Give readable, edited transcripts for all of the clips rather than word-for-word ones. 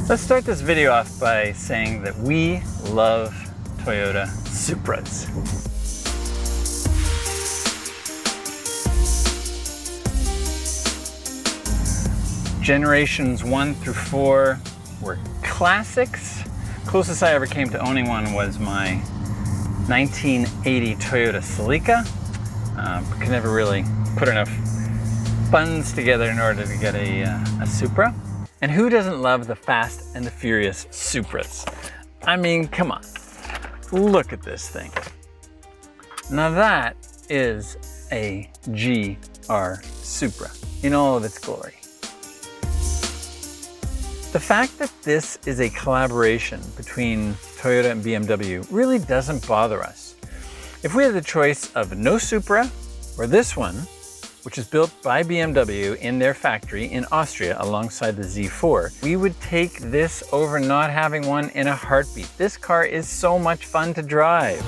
Let's start this video off by saying that we love Toyota Supras. Generations 1 through 4 were classics. Closest I ever came to owning one was my 1980 Toyota Celica. Could never really put enough funds together in order to get a Supra. And who doesn't love the Fast and the Furious Supras? I mean, come on, look at this thing. Now that is a GR Supra in all of its glory. The fact that this is a collaboration between Toyota and BMW really doesn't bother us. If we had the choice of no Supra or this one, which is built by BMW in their factory in Austria alongside the Z4, we would take this over not having one in a heartbeat. This car is so much fun to drive.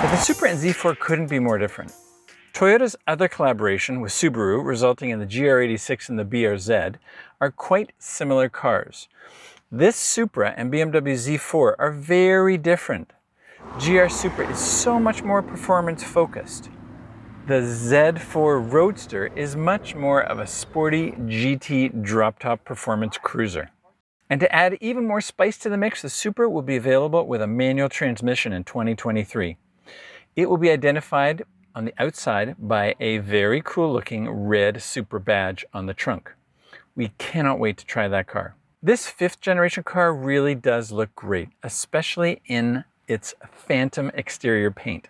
But the Supra and Z4 couldn't be more different. Toyota's other collaboration with Subaru, resulting in the GR86 and the BRZ, are quite similar cars. This Supra and BMW Z4 are very different. GR Supra is so much more performance focused. The Z4 Roadster is much more of a sporty GT drop-top performance cruiser. And to add even more spice to the mix, the Supra will be available with a manual transmission in 2023. It will be identified on the outside by a very cool looking red Supra badge on the trunk. We cannot wait to try that car. This 5th generation car really does look great, especially in its Phantom exterior paint.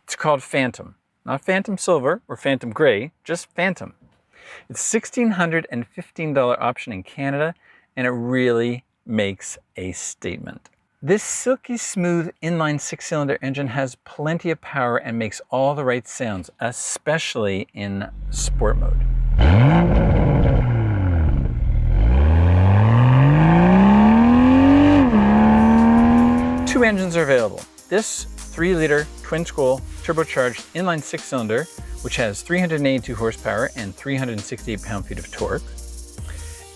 It's called Phantom, not Phantom Silver or Phantom Gray, just Phantom. It's $1,615 option in Canada, and it really makes a statement. This silky smooth inline 6-cylinder engine has plenty of power and makes all the right sounds, especially in sport mode. Two engines are available. This 3-liter twin-scroll turbocharged inline 6-cylinder, which has 382 horsepower and 368 pound-feet of torque.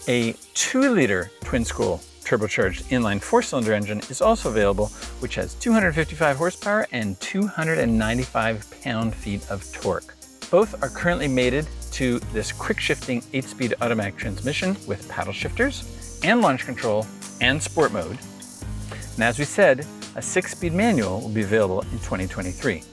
A 2-liter twin-scroll turbocharged inline 4-cylinder engine is also available, which has 255 horsepower and 295 pound-feet of torque. Both are currently mated to this quick-shifting 8-speed automatic transmission with paddle shifters and launch control and sport mode. And as we said, a 6-speed manual will be available in 2023.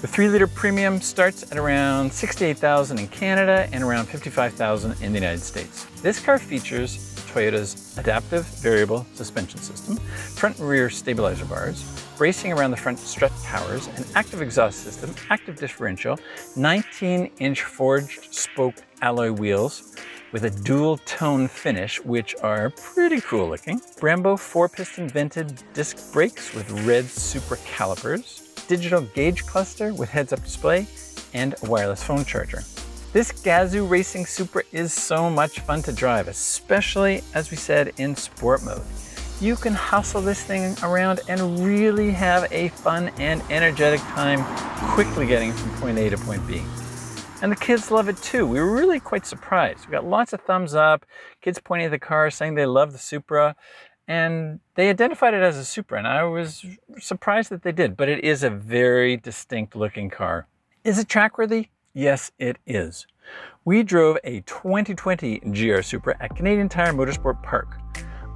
The 3-liter premium starts at around $68,000 in Canada and around $55,000 in the United States. This car features Toyota's adaptive variable suspension system, front and rear stabilizer bars, bracing around the front strut towers, an active exhaust system, active differential, 19-inch forged spoked alloy wheels with a dual tone finish, which are pretty cool looking. Brembo 4-piston vented disc brakes with red Supra calipers, digital gauge cluster with heads-up display, and a wireless phone charger. This Gazoo Racing Supra is so much fun to drive, especially, as we said, in sport mode. You can hustle this thing around and really have a fun and energetic time quickly getting from point A to point B. And the kids love it too. We were really quite surprised. We got lots of thumbs up, kids pointing at the car saying they love the Supra, and they identified it as a Supra, and I was surprised that they did, but it is a very distinct looking car. Is it track-worthy? Yes, it is. We drove a 2020 GR Supra at Canadian Tire Motorsport Park.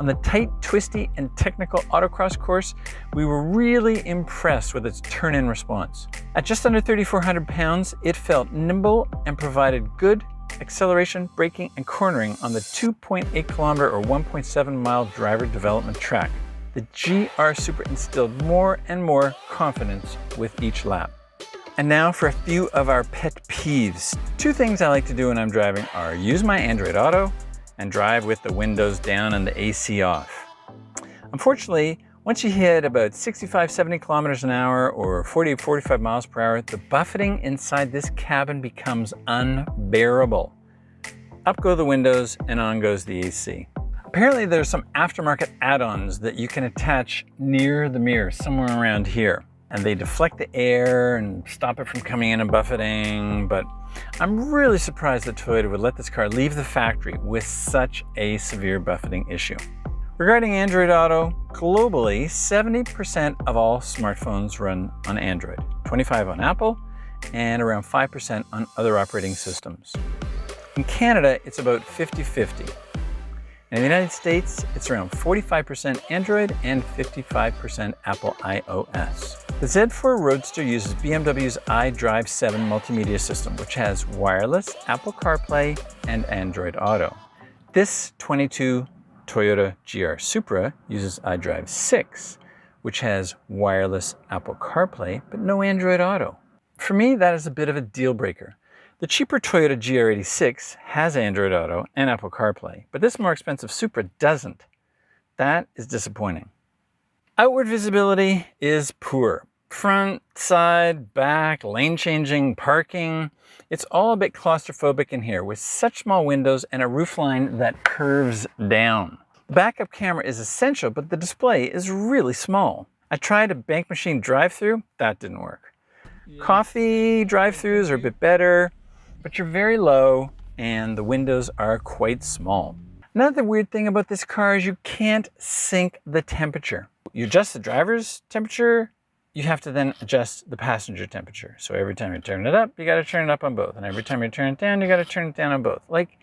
On the tight, twisty, and technical autocross course, we were really impressed with its turn-in response. At just under 3,400 pounds, it felt nimble and provided good acceleration, braking, and cornering on the 2.8 kilometer or 1.7 mile driver development track. The GR Supra instilled more and more confidence with each lap. And now for a few of our pet peeves. 2 things I like to do when I'm driving are use my Android Auto and drive with the windows down and the AC off. Unfortunately, once you hit about 65-70 kilometers an hour or 40-45 miles per hour, the buffeting inside this cabin becomes unbearable. Up go the windows and on goes the AC. Apparently there's some aftermarket add-ons that you can attach near the mirror, somewhere around here. and they deflect the air and stop it from coming in and buffeting, but I'm really surprised that Toyota would let this car leave the factory with such a severe buffeting issue. Regarding Android Auto, globally, 70% of all smartphones run on Android, 25% on Apple, and around 5% on other operating systems. In Canada, it's about 50-50. In the United States, it's around 45% Android and 55% Apple iOS. The Z4 Roadster uses BMW's iDrive 7 multimedia system, which has wireless Apple CarPlay and Android Auto. This 22 Toyota GR Supra uses iDrive 6, which has wireless Apple CarPlay, but no Android Auto. For me, that is a bit of a deal breaker. The cheaper Toyota GR86 has Android Auto and Apple CarPlay, but this more expensive Supra doesn't. That is disappointing. Outward visibility is poor. Front, side, back, lane changing, parking. It's all a bit claustrophobic in here with such small windows and a roofline that curves down. The backup camera is essential, but the display is really small. I tried a bank machine drive-through, that didn't work. Coffee drive-thrus are a bit better, but you're very low and the windows are quite small. Another weird thing about this car is you can't sync the temperature. You adjust the driver's temperature, you have to then adjust the passenger temperature. So every time you turn it up, you got to turn it up on both. And every time you turn it down, you got to turn it down on both. Like,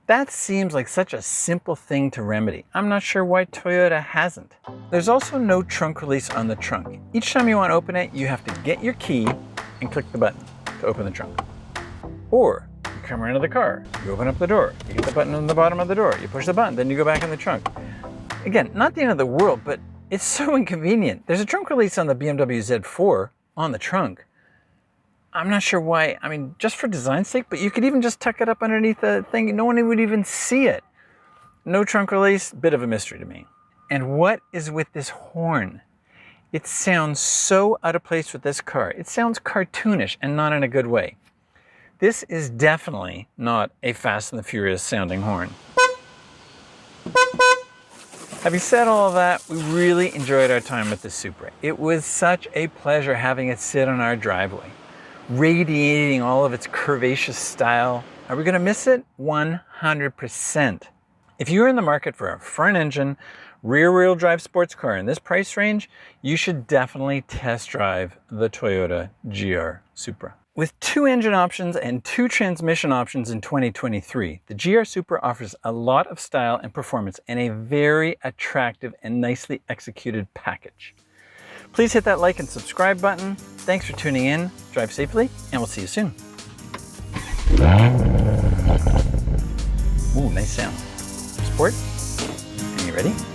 that seems like such a simple thing to remedy. I'm not sure why Toyota hasn't. There's also no trunk release on the trunk. Each time you want to open it, you have to get your key and click the button to open the trunk. Or you come around to the car, you open up the door, you hit the button on the bottom of the door, you push the button, then you go back in the trunk. Again, not the end of the world, but it's so inconvenient. There's a trunk release on the BMW Z4 on the trunk. I'm not sure why, I mean, just for design's sake, but you could even just tuck it up underneath the thing. No one would even see it. No trunk release, bit of a mystery to me. And what is with this horn? It sounds so out of place with this car. It sounds cartoonish and not in a good way. This is definitely not a Fast and the Furious sounding horn. Having said all of that, we really enjoyed our time with the Supra. It was such a pleasure having it sit on our driveway, radiating all of its curvaceous style. Are we going to miss it? 100%. If you're in the market for a front engine, rear-wheel drive sports car in this price range, you should definitely test drive the Toyota GR Supra. With 2 engine options and 2 transmission options in 2023, the GR Supra offers a lot of style and performance in a very attractive and nicely executed package. Please hit that like and subscribe button. Thanks for tuning in. Drive safely, and we'll see you soon. Ooh, nice sound. Sport. Are you ready?